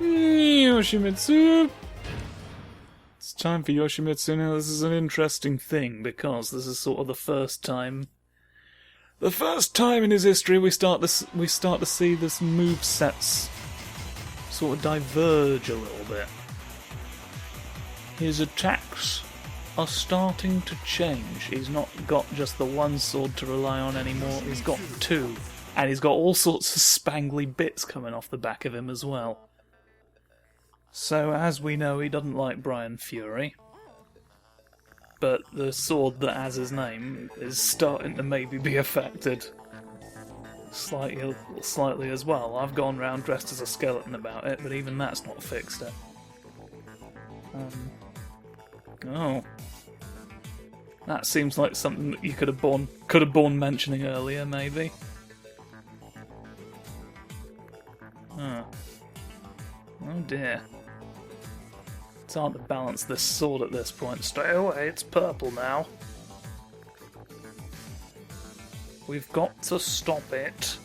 Yoshimitsu! It's time for Yoshimitsu. Now, this is an interesting thing, because this is sort of the first time in his history we start to see this movesets sort of diverge a little bit. His attacks are starting to change. He's not got just the one sword to rely on anymore, he's got two. And he's got all sorts of spangly bits coming off the back of him as well. So, as we know, he doesn't like Brian Fury. But the sword that has his name is starting to maybe be affected slightly as well. I've gone round dressed as a skeleton about it, but even that's not fixed it. Oh. That seems like something that you could have borne mentioning earlier, maybe. Huh. Oh dear. It's hard to balance this sword at this point. Stay away, it's purple now. We've got to stop it.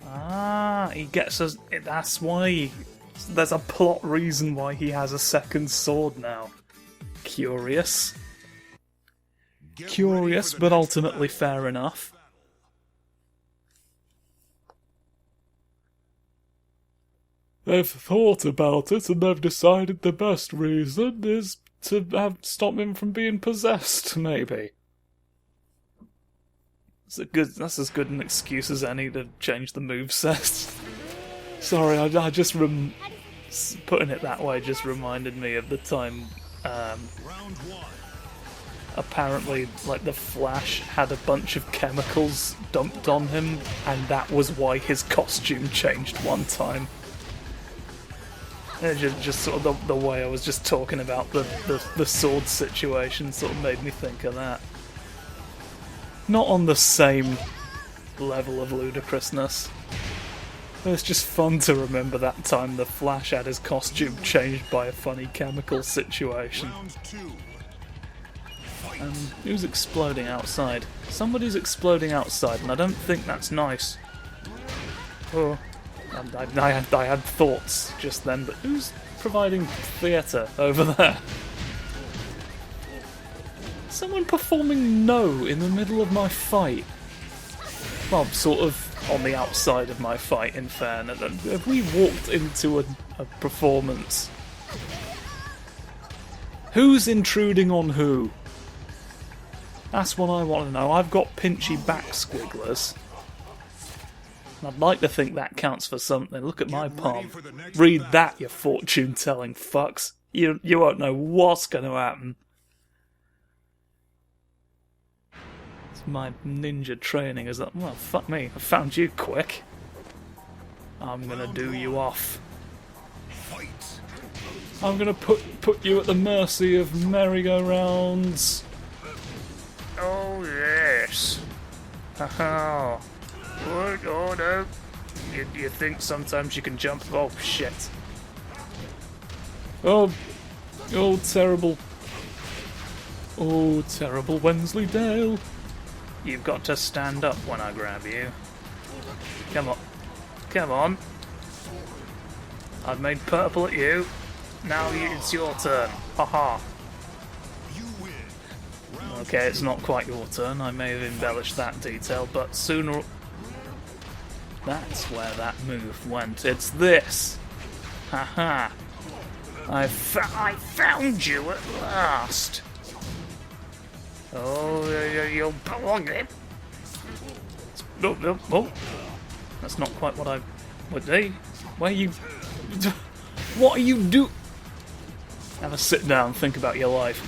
Ah, he gets us. That's why. There's a plot reason why he has a second sword now. Curious. Curious, but ultimately fair enough. They've thought about it and they've decided the best reason is to stop him from being possessed, maybe. That's as good an excuse as any to change the moveset. Sorry, I just putting it that way just reminded me of the time apparently like the Flash had a bunch of chemicals dumped on him and that was why his costume changed one time. Just sort of the way I was just talking about the sword situation sort of made me think of that. Not on the same level of ludicrousness. But it's just fun to remember that time the Flash had his costume changed by a funny chemical situation. He was exploding outside. Somebody's exploding outside and I don't think that's nice. Oh. I had thoughts just then, but who's providing theatre over there? Someone performing No in the middle of my fight. Well, sort of on the outside of my fight, in fairness. Have we walked into a performance? Who's intruding on who? That's what I want to know. I've got pinchy back squigglers. I'd like to think that counts for something. Look at my palm. Read that, you fortune-telling fucks. You won't know what's going to happen. It's my ninja training is that... Well, fuck me. I found you quick. I'm going to do you off. I'm going to put you at the mercy of merry-go-rounds. Oh, yes. Haha. What? Oh no. You think sometimes you can jump? Oh shit. Oh terrible. Oh, terrible Wensleydale. You've got to stand up when I grab you. Come on. Come on. I've made purple at you. Now it's your turn. Haha. Okay, it's not quite your turn. I may have embellished that detail, but sooner... That's where that move went. It's this. Haha. I found you at last. Oh, you'll belong it. No. Oh. That's not quite what I would do. Where you... What are you do... Have a sit down, think about your life.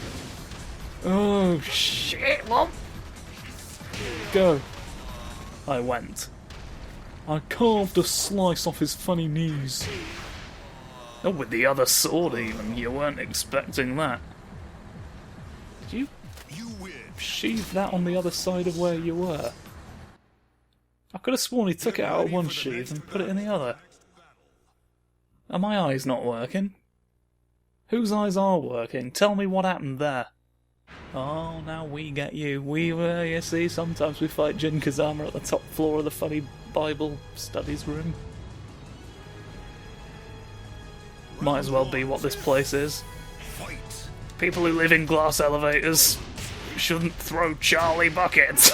Oh, shit, Mom. Go. I went. I carved a slice off his funny knees. Oh, with the other sword even. You weren't expecting that. Did you sheathe that on the other side of where you were? I could have sworn he took it out of one sheath and put it in the other. Are my eyes not working? Whose eyes are working? Tell me what happened there. Oh, now we get you. You see, sometimes we fight Jin Kazama at the top floor of the funny Bible studies room. might as well be what this place is. People who live in glass elevators shouldn't throw Charlie buckets.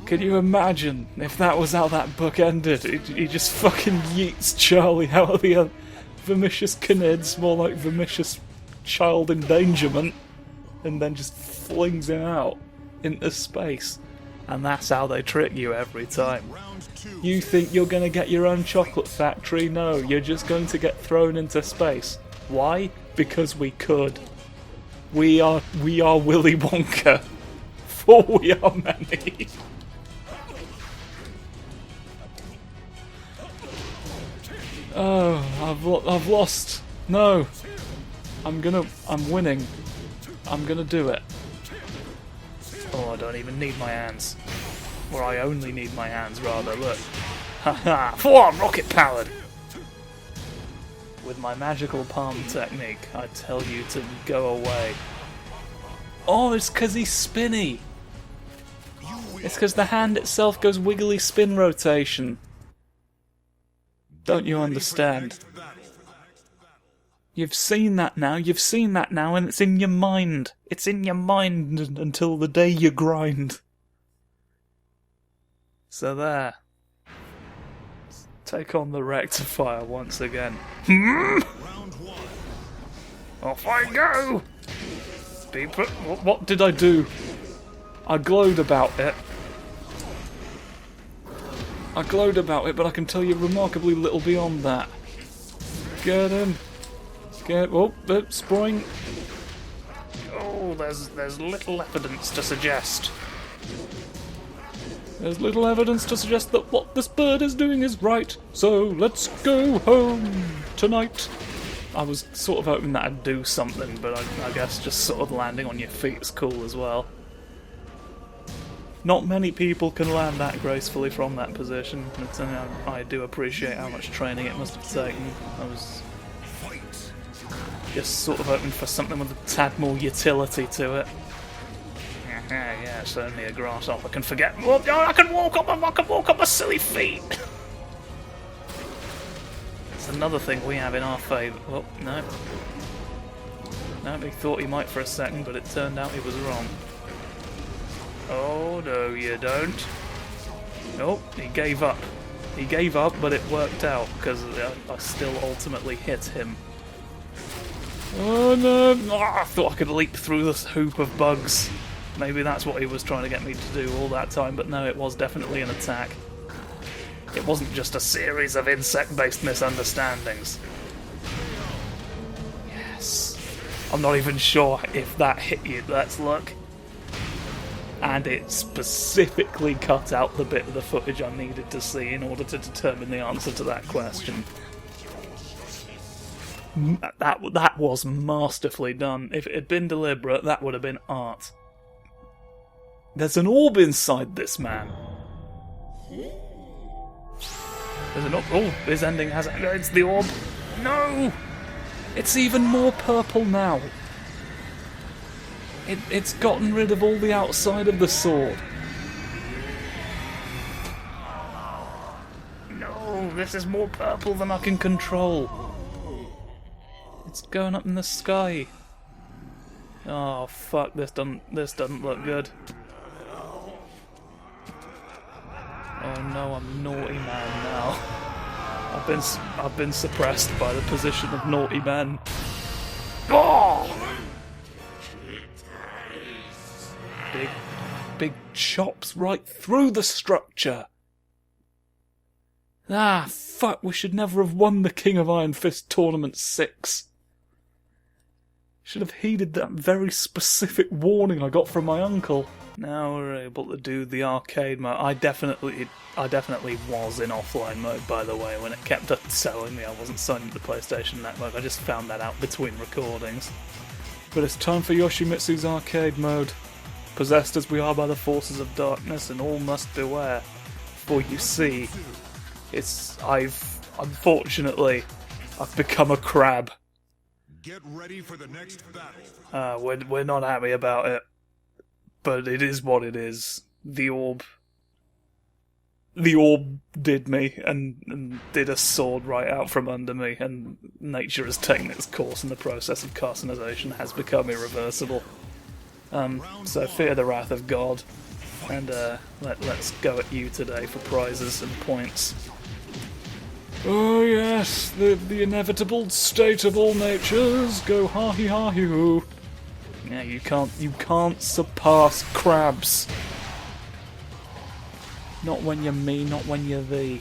Can you imagine if that was how that book ended? He just fucking yeets Charlie out of the vermicious Canids, more like vermicious child endangerment, and then just flings him out into space. And that's how they trick you every time. You think you're going to get your own chocolate factory? No, you're just going to get thrown into space. Why? Because we could. We are Willy Wonka. For we are many. Oh, I've lost. No. I'm winning. I'm gonna do it. Oh, I don't even need my hands. Or I only need my hands, rather, look. Haha, full-on rocket-powered! With my magical palm technique, I tell you to go away. Oh, it's because he's spinny! It's because the hand itself goes wiggly spin rotation. Don't you understand? You've seen that now, and it's in your mind. It's in your mind until the day you grind. So there. Take on the rectifier once again. Off I go! What did I do? I glowed about it. But I can tell you remarkably little beyond that. Get him. Spring. Oh, there's little evidence to suggest. There's little evidence to suggest that what this bird is doing is right. So let's go home tonight. I was sort of hoping that I'd do something, but I guess just sort of landing on your feet is cool as well. Not many people can land that gracefully from that position. I do appreciate how much training it must have taken. I was just sort of hoping for something with a tad more utility to it. Yeah, certainly a grasshopper can forget. Oh, I can walk up my silly feet. It's another thing we have in our favour. Oh, no. No, he thought he might for a second, but it turned out he was wrong. Oh, no, you don't. Nope, he gave up. He gave up, but it worked out, because I still ultimately hit him. Oh, no! Oh, I thought I could leap through this hoop of bugs. Maybe that's what he was trying to get me to do all that time, but no, it was definitely an attack. It wasn't just a series of insect-based misunderstandings. Yes. I'm not even sure if that hit you. Let's look. And it specifically cut out the bit of the footage I needed to see in order to determine the answer to that question. That was masterfully done. If it had been deliberate, that would have been art. There's an orb inside this man. There's an orb. Oh, his ending has... It's the orb. No! It's even more purple now. It's gotten rid of all the outside of the sword. No, this is more purple than I can control. It's going up in the sky. Oh fuck! This doesn't look good. Oh no, I'm naughty man now. I've been suppressed by the position of naughty man. Oh! Big chops right through the structure. Ah, fuck, we should never have won the King of Iron Fist Tournament 6. Should have heeded that very specific warning I got from my uncle. Now we're able to do the arcade mode. I definitely was in offline mode, by the way, when it kept telling me I wasn't signed into the PlayStation Network. I just found that out between recordings. But it's time for Yoshimitsu's arcade mode. Possessed as we are by the forces of darkness, and all must beware. For you see, unfortunately, I've become a crab. Get ready for the next battle. We're not happy about it, but it is what it is. The orb the orb did me and did a sword right out from under me, and nature has taken its course and the process of carcinization has become irreversible. So fear the wrath of God, and let's go at you today for prizes and points. Oh yes, the inevitable state of all natures, go ha-he-ha-he-hoo. Yeah, you can't surpass crabs. Not when you're me, not when you're thee.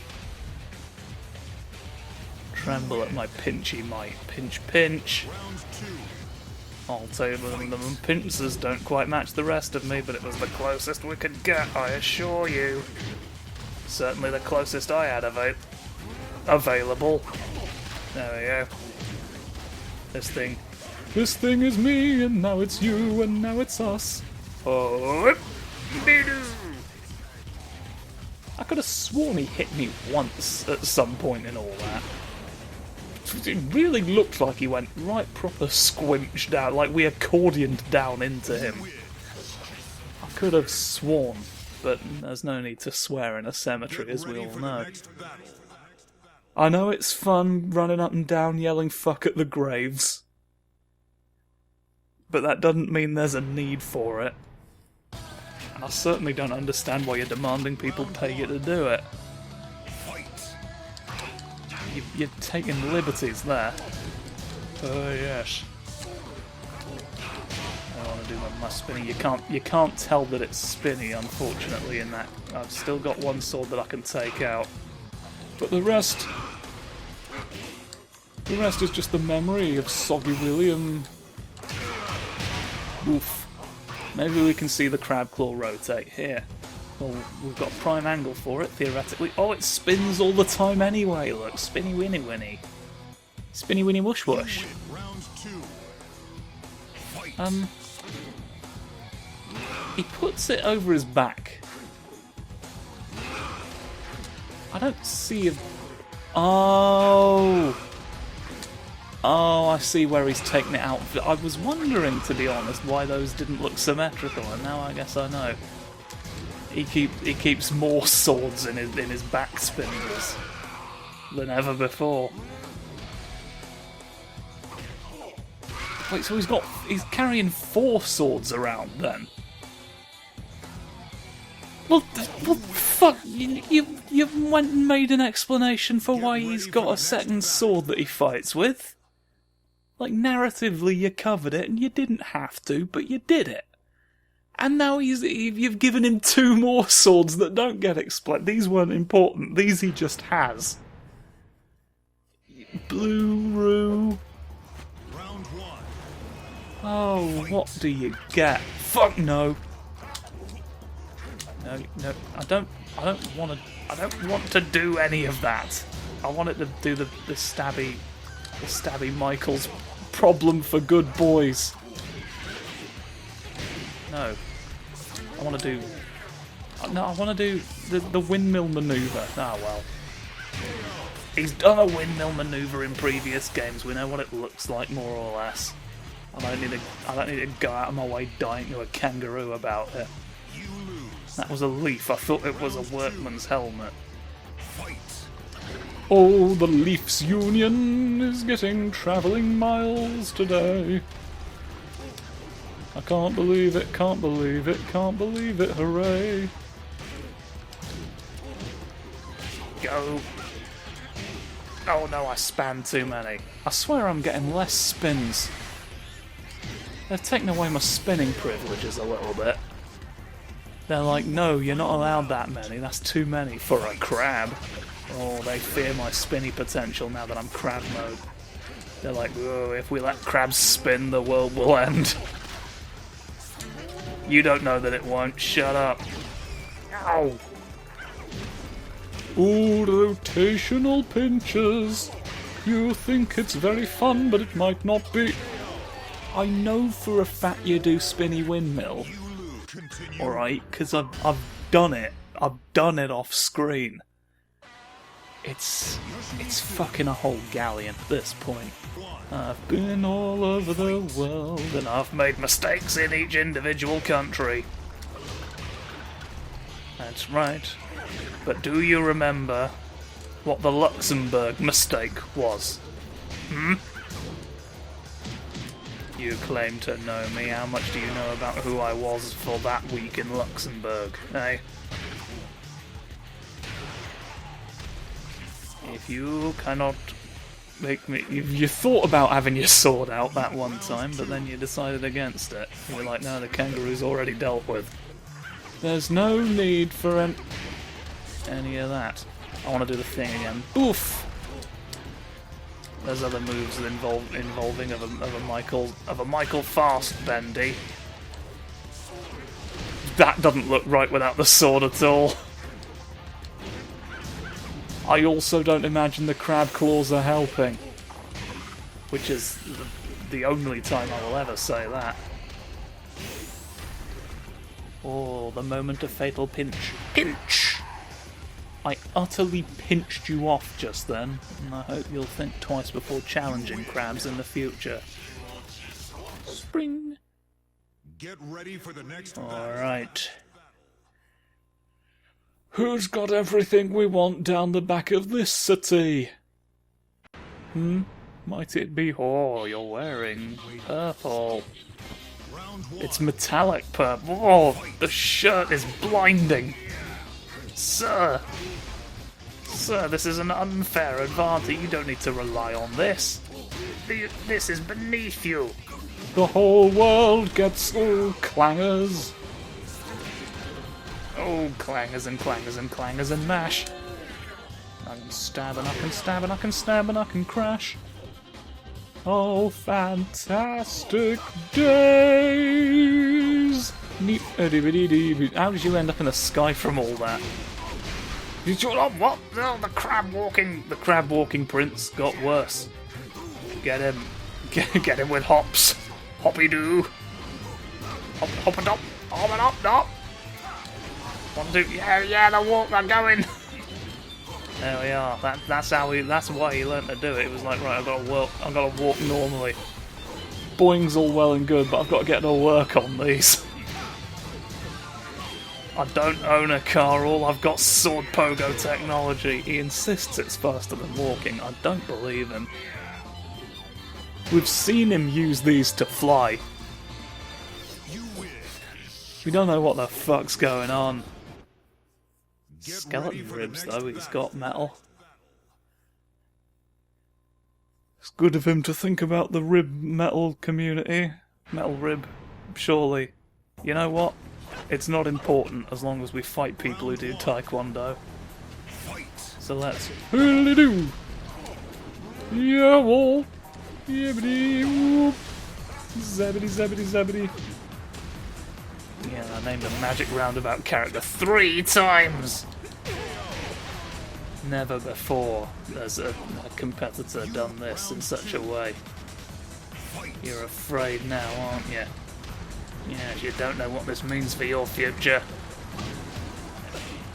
Tremble at my pinchy might. Pinch, pinch. I'll tell you, the pincers don't quite match the rest of me, but it was the closest we could get, I assure you. Certainly the closest I had available. There we go. This thing is me, and now it's you, and now it's us. Oh, I could have sworn he hit me once at some point in all that. It really looked like he went right proper squinched down, like we accordioned down into him. I could have sworn, but there's no need to swear in a cemetery, as we all know. I know it's fun running up and down yelling fuck at the graves, but that doesn't mean there's a need for it. And I certainly don't understand why you're demanding people pay you to do it. You're taking liberties there. Oh yes. I want to do my spinning. You can't tell that it's spinny, unfortunately. In that I've still got one sword that I can take out, but the rest is just the memory of Soggy William. Oof. Maybe we can see the crab claw rotate here. Well, we've got a prime angle for it, theoretically. Oh, it spins all the time anyway, look. Spinny winny winny. Spinny winny wush wush. He puts it over his back. I don't see him. Oh, I see where he's taken it out. I was wondering, to be honest, why those didn't look symmetrical, and now I guess I know. He keeps more swords in his back spindles than ever before. Wait, so he's carrying 4 swords around then? Well, fuck! You went and made an explanation for why he's got a second sword that he fights with. Like, narratively you covered it, and you didn't have to, but you did it. And now you've given him 2 more swords that don't get explained. These weren't important. These he just has. Blue-roo. Oh, what do you get? Fuck no. No, I don't want to do any of that. I want it to do the stabby Michael's problem for good boys. No. I want to do the windmill maneuver. Ah, well. He's done a windmill maneuver in previous games. We know what it looks like, more or less. I don't need to go out of my way dying to a kangaroo about it. That was a leaf. I thought it was a workman's helmet. Oh, the Leafs Union is getting travelling miles today. I can't believe it, can't believe it, can't believe it, hooray. Go. Oh no, I spammed too many. I swear I'm getting less spins. They've taken away my spinning privileges a little bit. They're like, no, you're not allowed that many, that's too many for a crab. Oh, they fear my spinny potential now that I'm crab mode. They're like, oh, if we let crabs spin, the world will end. You don't know that it won't, shut up. Ow! Ooh, rotational pinches. You think it's very fun, but it might not be. I know for a fact you do spinny windmill. Alright, because I've done it. I've done it off screen. It's fucking a whole galleon at this point. I've been all over the world and I've made mistakes in each individual country. That's right. But do you remember what the Luxembourg mistake was? Hmm? You claim to know me. How much do you know about who I was for that week in Luxembourg, eh? If you cannot make me... You thought about having your sword out that one time, but then you decided against it. You were like, no, the kangaroo's already dealt with. There's no need for any of that. I want to do the thing again. Oof! There's other moves involving of a Michael Fast bendy. That doesn't look right without the sword at all. I also don't imagine the crab claws are helping, which is the only time I will ever say that. Oh, the moment of fatal pinch. Pinch! I utterly pinched you off just then, and I hope you'll think twice before challenging crabs in the future. Spring! Get ready for the next Alright. Who's got everything we want down the back of this city? Might it be... Oh, you're wearing purple. It's metallic purple. Oh, the shirt is blinding. Sir, this is an unfair advantage. You don't need to rely on this. This is beneath you. The whole world gets clangers. Oh, clangers and clangers and clangers and mash. I can stab and I can stab and I can stab and I can crash. Oh, fantastic days! How did you end up in the sky from all that? What? Oh, the crab walking prince got worse. Get him. Get him with hops. Hoppy doo. Hop, hop a dop. Hop a dop dop. 1, 2. Yeah, the walk, they're going. There we are. That's why he learnt to do it. It was like, right, I've got to walk normally. Boing's all well and good, but I've got to get to work on these. I don't own a car, all I've got sword pogo technology. He insists it's faster than walking. I don't believe him. We've seen him use these to fly. We don't know what the fuck's going on. Skeleton ribs, though, he's got metal. It's good of him to think about the metal community. Metal rib, surely. You know what? It's not important as long as we fight people who do taekwondo. So let's... do. Yeah, wall. Yibbity whoop. Zabbity zabbity zabbity. Yeah, I named a magic roundabout character 3 times! Never before has a competitor done this in such a way. You're afraid now, aren't you? Yes, you don't know what this means for your future.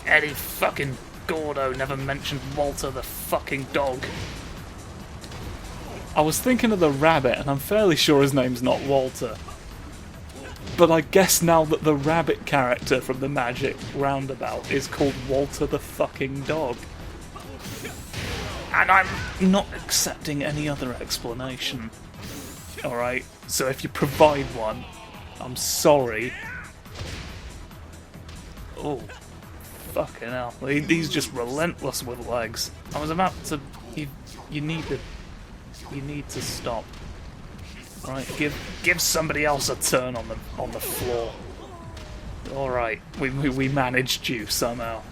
Eddie fucking Gordo never mentioned Walter the fucking dog. I was thinking of the rabbit, and I'm fairly sure his name's not Walter. But I guess now that the rabbit character from the Magic Roundabout is called Walter the fucking dog. And I'm not accepting any other explanation. Alright, so if you provide one, I'm sorry. Oh, fucking hell. He's just relentless with legs. I was about to... You need to stop. Right, give somebody else a turn on the floor. Alright, we managed you somehow.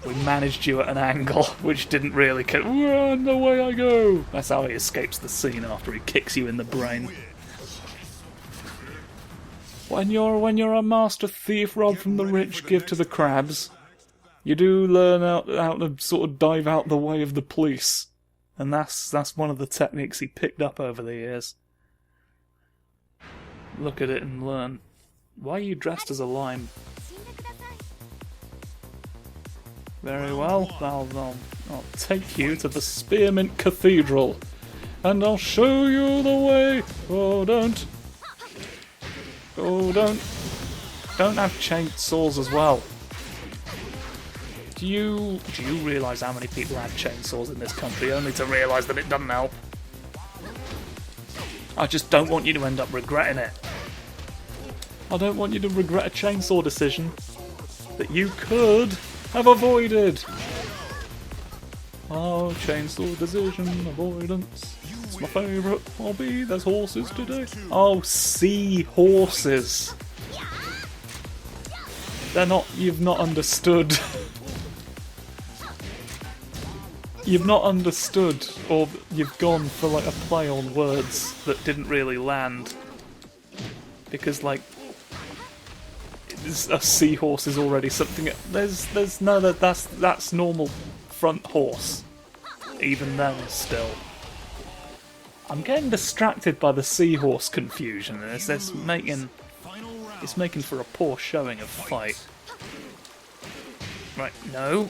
We managed you at an angle, which didn't really run away I go! That's how he escapes the scene after he kicks you in the brain. When you're a master thief, rob from the rich, give to the crabs, you do learn how to sort of dive out the way of the police. And that's one of the techniques he picked up over the years. Look at it and learn. Why are you dressed as a lime? Very well, I'll take you to the Spearmint Cathedral, and I'll show you the way. Oh, don't have chainsaws as well. Do you realise how many people have chainsaws in this country, only to realise that it doesn't help? I just don't want you to end up regretting it. I don't want you to regret a chainsaw decision that you could have avoided. Oh, chainsaw decision avoidance. It's my favourite hobby. There's horses today. Oh, sea horses. They're not. You've not understood. You've not understood, or you've gone for like a play on words that didn't really land. Because like, a seahorse is already something. There's no that's normal front horse. Even then, still. I'm getting distracted by the seahorse confusion, and it's making for a poor showing of fight. Right, no.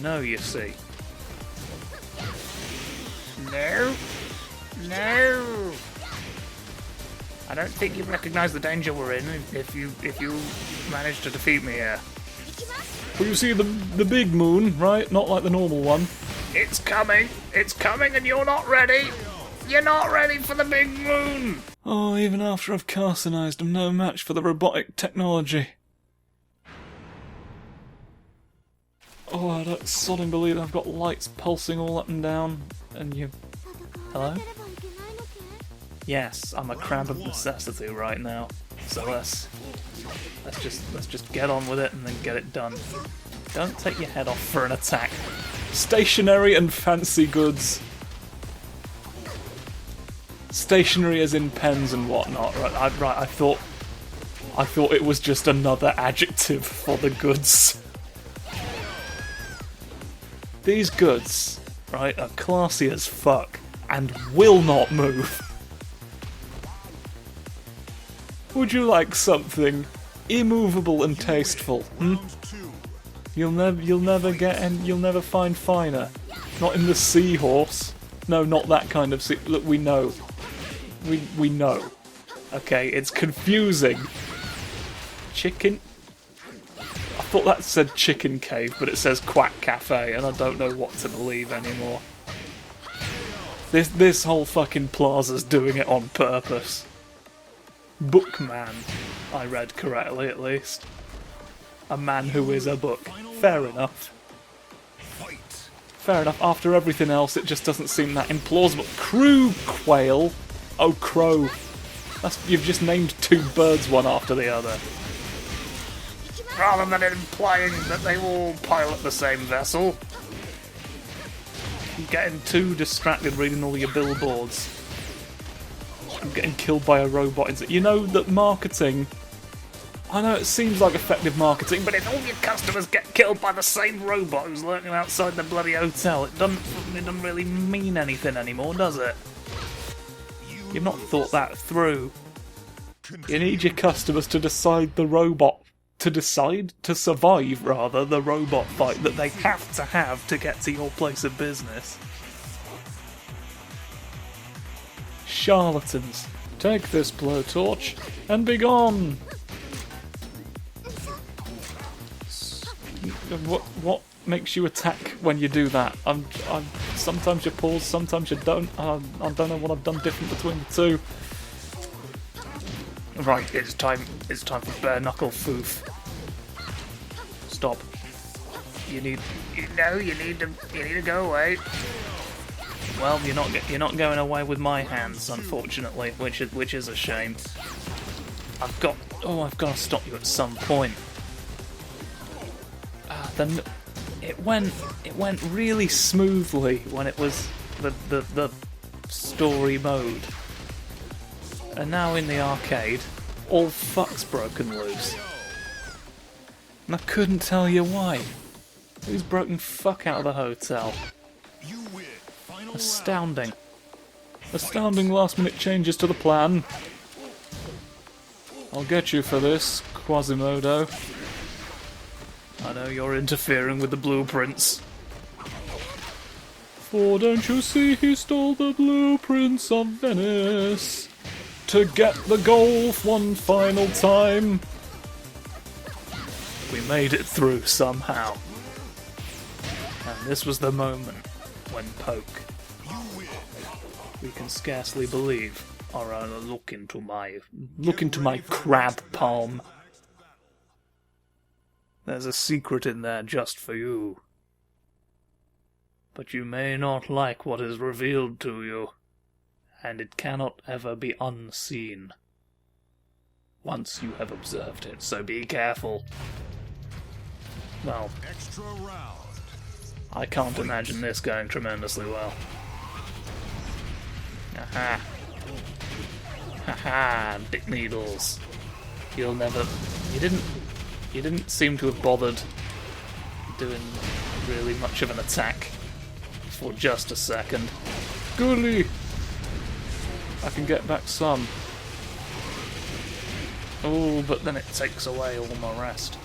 No, you see. No. No. I don't think you recognise the danger we're in if you manage to defeat me here. Well, you see the big moon, right? Not like the normal one. It's coming, and you're not ready. You're not ready for the big moon. Oh, even after I've carcinized, I'm no match for the robotic technology. Oh, I don't sodding believe I've got lights pulsing all up and down, and you... Hello? Yes, I'm a crab of necessity right now. So let's just get on with it and then get it done. Don't take your head off for an attack. Stationary and fancy goods. Stationary as in pens and whatnot. Right. I thought it was just another adjective for the goods. These goods, right, are classy as fuck and will not move. Would you like something immovable and tasteful? You'll never find finer. Not in the seahorse. No, not that kind of sea. Look, we know. We know. Okay, it's confusing. Chicken. I thought that said chicken cave, but it says Quack Cafe, and I don't know what to believe anymore. This whole fucking plaza's doing it on purpose. Bookman, I read correctly at least. A man who is a book. Fair enough. Fair enough. After everything else, it just doesn't seem that implausible. Crew quail. Oh, crow. You've just named two birds one after the other. Rather than implying that they all pilot the same vessel. I'm getting too distracted reading all your billboards. I'm getting killed by a robot. You know that marketing... I know it seems like effective marketing, but if all your customers get killed by the same robot who's lurking outside the bloody hotel, it doesn't really mean anything anymore, does it? You've not thought that through. You need your customers to survive the robot fight that they have to get to your place of business. Charlatans, take this blowtorch and be gone. What makes you attack when you do that? Sometimes you pause, sometimes you don't. I don't know what I've done different between the two. Right, it's time for bare knuckle foof. Stop. You need to go away. Well, you're not going away with my hands, unfortunately, which is a shame. I've got to stop you at some point. Then it went really smoothly when it was the story mode, and now in the arcade, all fuck's broken loose, and I couldn't tell you why. Who's broken fuck out of the hotel? Astounding. Astounding last-minute changes to the plan. I'll get you for this, Quasimodo. I know you're interfering with the blueprints. For don't you see he stole the blueprints of Venice to get the golf one final time. We made it through somehow. And this was the moment when Poke, we can scarcely believe, our look into my crab palm. There's a secret in there just for you. But you may not like what is revealed to you, and it cannot ever be unseen once you have observed it, so be careful. Well, Extra round. I can't imagine this going tremendously well. Aha. Haha, Dick Needles. You didn't seem to have bothered doing really much of an attack for just a second. Goody! I can get back some. Oh, but then it takes away all my rest.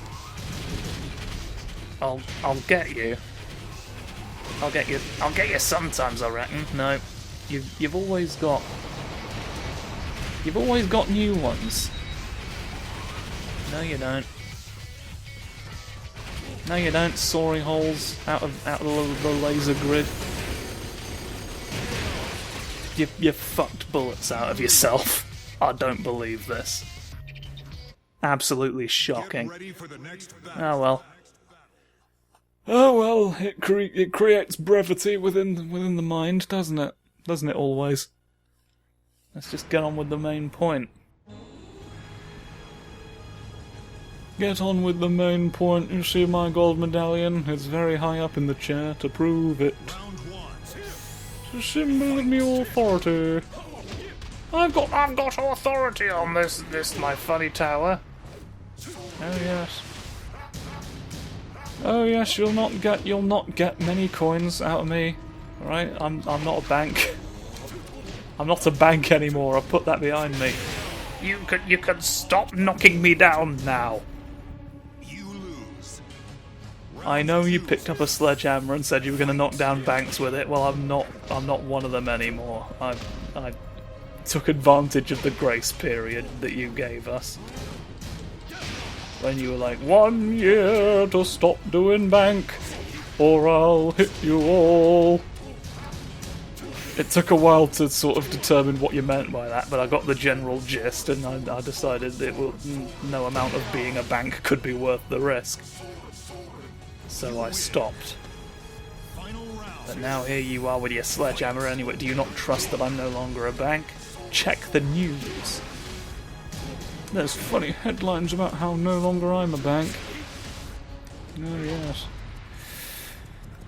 I'll get you. I'll get you sometimes, I reckon. No. You've always got new ones. No you don't. No you don't, soaring holes out of the laser grid. You fucked bullets out of yourself. I don't believe this. Absolutely shocking. Oh well. Oh well, it creates brevity within the mind, doesn't it? Doesn't it always? Let's just get on with the main point. Get on with the main point. You see my gold medallion? It's very high up in the chair to prove it. It's a symbol of my authority. I've got authority on this my funny tower. Oh yes. Oh yes, you'll not get many coins out of me. Alright, I'm not a bank. I'm not a bank anymore, I've put that behind me. You can stop knocking me down now. You lose. I know you picked up a sledgehammer and said you were gonna knock down banks with it. Well, I'm not one of them anymore. I took advantage of the grace period that you gave us. When you were like, 1 year to stop doing bank, or I'll hit you all. It took a while to sort of determine what you meant by that, but I got the general gist, and I decided that no amount of being a bank could be worth the risk. So I stopped. But now here you are with your sledgehammer anyway. Do you not trust that I'm no longer a bank? Check the news. There's funny headlines about how no longer I'm a bank. Oh yes.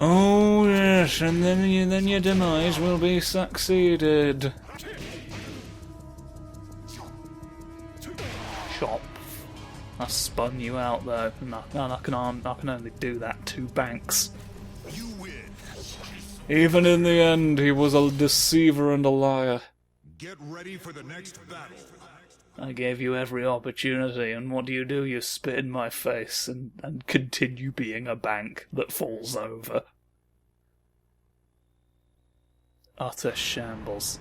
Oh yes, and then your demise will be succeeded. Chop. I spun you out though. No, I can only do that to banks. You win. Even in the end, he was a deceiver and a liar. Get ready for the next battle. I gave you every opportunity, and what do? You spit in my face and continue being a bank that falls over. Utter shambles.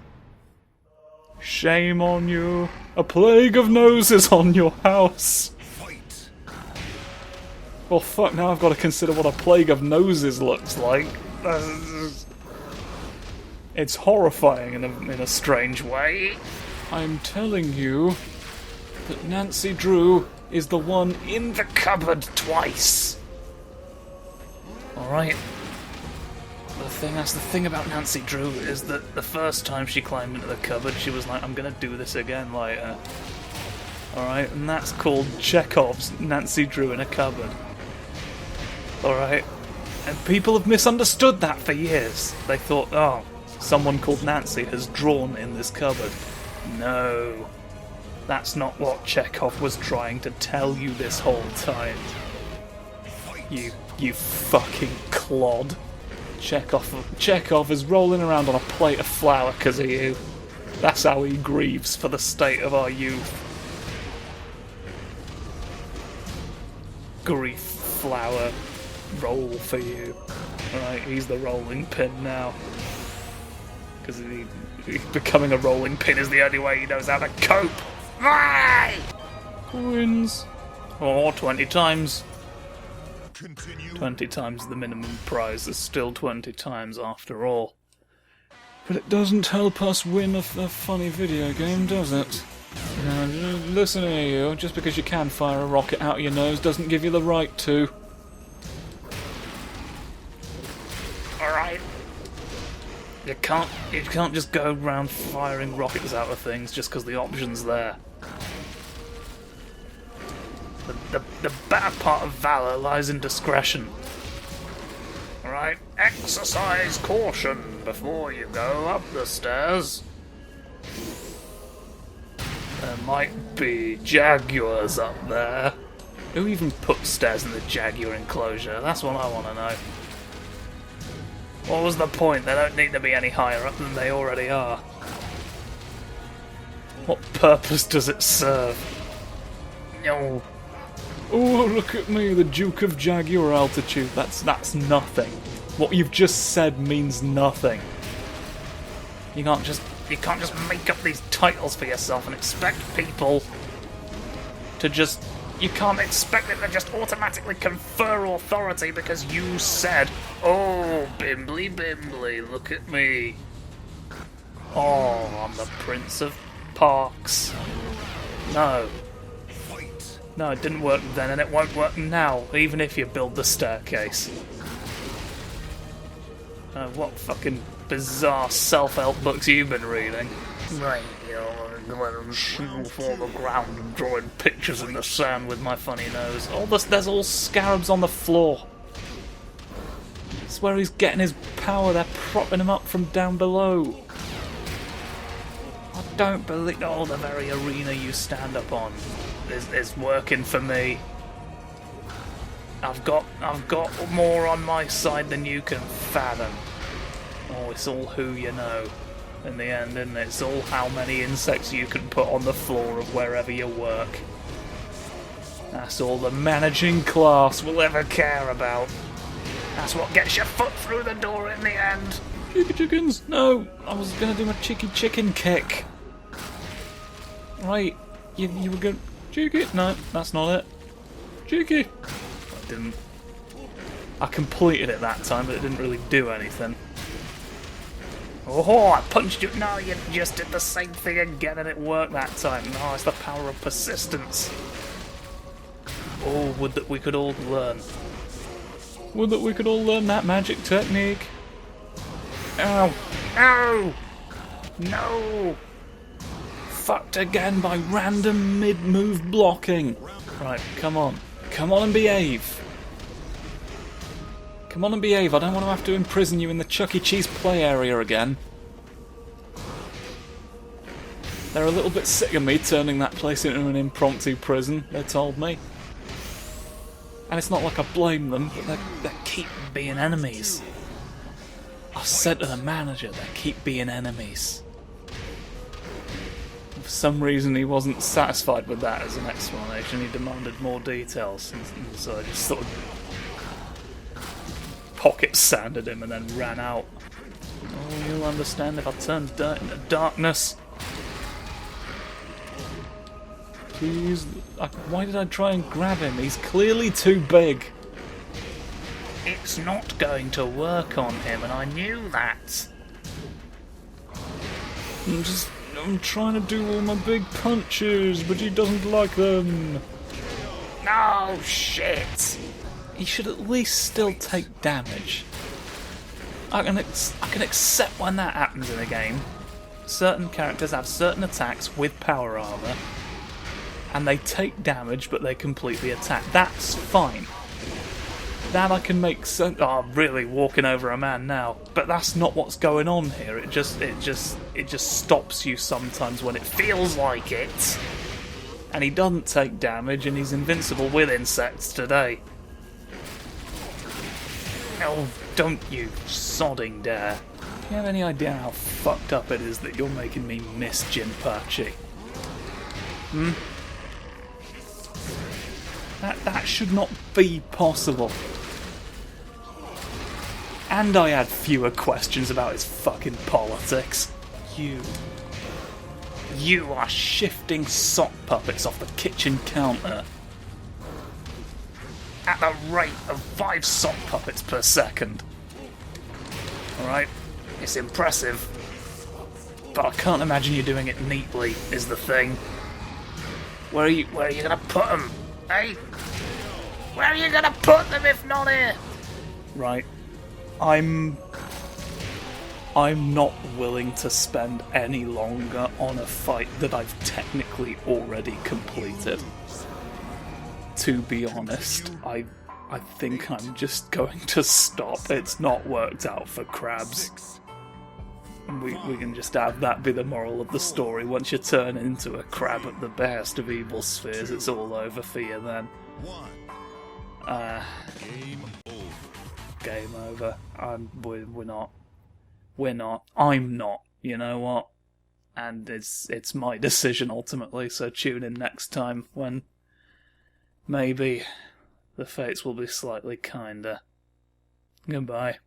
Shame on you. A plague of noses on your house. Fight. Well, fuck, now I've got to consider what a plague of noses looks like. It's horrifying in a strange way. I'm telling you that Nancy Drew is the one in the cupboard twice. Alright. That's the thing about Nancy Drew is that the first time she climbed into the cupboard, she was like, I'm gonna do this again later. Alright, and that's called Chekhov's Nancy Drew in a cupboard. Alright? And people have misunderstood that for years. They thought, oh, someone called Nancy has drawn in this cupboard. No. That's not what Chekhov was trying to tell you this whole time. You fucking clod. Chekhov is rolling around on a plate of flour because of you. That's how he grieves for the state of our youth. Grief flour roll for you. Alright, he's the rolling pin now. Because becoming a rolling pin is the only way he knows how to cope. Coins! Or 20 times continue. 20 times the minimum prize is still 20 times after all. But it doesn't help us win a funny video game, does it? Now, listen here, you. Just because you can fire a rocket out your nose doesn't give you the right to. Alright. You can't just go around firing rockets out of things just because the option's there. The better part of valor lies in discretion. Alright, exercise caution before you go up the stairs. There might be jaguars up there. Who even put stairs in the jaguar enclosure? That's what I want to know. What was the point? They don't need to be any higher up than they already are. What purpose does it serve? No. Oh, look at me, the Duke of Jaguar altitude. That's nothing. What you've just said means nothing. You can't just make up these titles for yourself and expect people to just... You can't expect it to just automatically confer authority because you said, "Oh, bimbly bimbly, look at me. Oh, I'm the Prince of Parks." No. No, it didn't work then and it won't work now, even if you build the staircase. What fucking bizarre self-help books you've been reading? Right, I'm shooting for the ground and drawing pictures in the sand with my funny nose. There's all scarabs on the floor. It's where he's getting his power. They're propping him up from down below. I don't believe... Oh, the very arena you stand up on is working for me. I've got more on my side than you can fathom. Oh, it's all who you know. In the end, isn't it? It's all how many insects you can put on the floor of wherever you work. That's all the managing class will ever care about. That's what gets your foot through the door in the end. Cheeky chickens! No! I was gonna do my cheeky chicken kick. Right, you were going... Cheeky? No, that's not it. Cheeky! I didn't... I completed it that time, but it didn't really do anything. Oh, I punched you. No, you just did the same thing again and it worked that time. No, it's the power of persistence. Oh, would that we could all learn. Would that we could all learn that magic technique. Ow. Ow! No! Fucked again by random mid-move blocking. Right, come on. Come on and behave. Come on and behave, I don't want to have to imprison you in the Chuck E. Cheese play area again. They're a little bit sick of me turning that place into an impromptu prison, they told me. And it's not like I blame them, but they keep being enemies. I said to the manager, they keep being enemies. For some reason he wasn't satisfied with that as an explanation, he demanded more details, and so I just sort of pocket sanded him and then ran out. Oh, you'll understand if I turn dirt into darkness. Please, why did I try and grab him? He's clearly too big. It's not going to work on him, and I knew that. I'm trying to do all my big punches, but he doesn't like them. No, shit. He should at least still take damage. I can accept when that happens in a game. Certain characters have certain attacks with power armor, and they take damage, but they completely attack. That's fine. That I can make sense. Oh, I'm really walking over a man now. But that's not what's going on here. It just stops you sometimes when it feels like it. And he doesn't take damage, and he's invincible with insects today. Oh, don't you sodding dare. Do you have any idea how fucked up it is that you're making me miss Jinpachi? That should not be possible. And I had fewer questions about his fucking politics. You are shifting sock puppets off the kitchen counter. at the rate of 5 sock puppets per second. Alright? It's impressive. But I can't imagine you doing it neatly, is the thing. Where are you gonna put them? Hey? Where are you gonna put them if not here? Right. I'm not willing to spend any longer on a fight that I've technically already completed. To be honest, I think I'm just going to stop. It's not worked out for Crabs. We can just have that be the moral of the story. Once you turn into a crab at the best of evil spheres, it's all over for you then. Game over. We're not. We're not. I'm not. You know what? And it's my decision ultimately, so tune in next time when maybe the fates will be slightly kinder. Goodbye.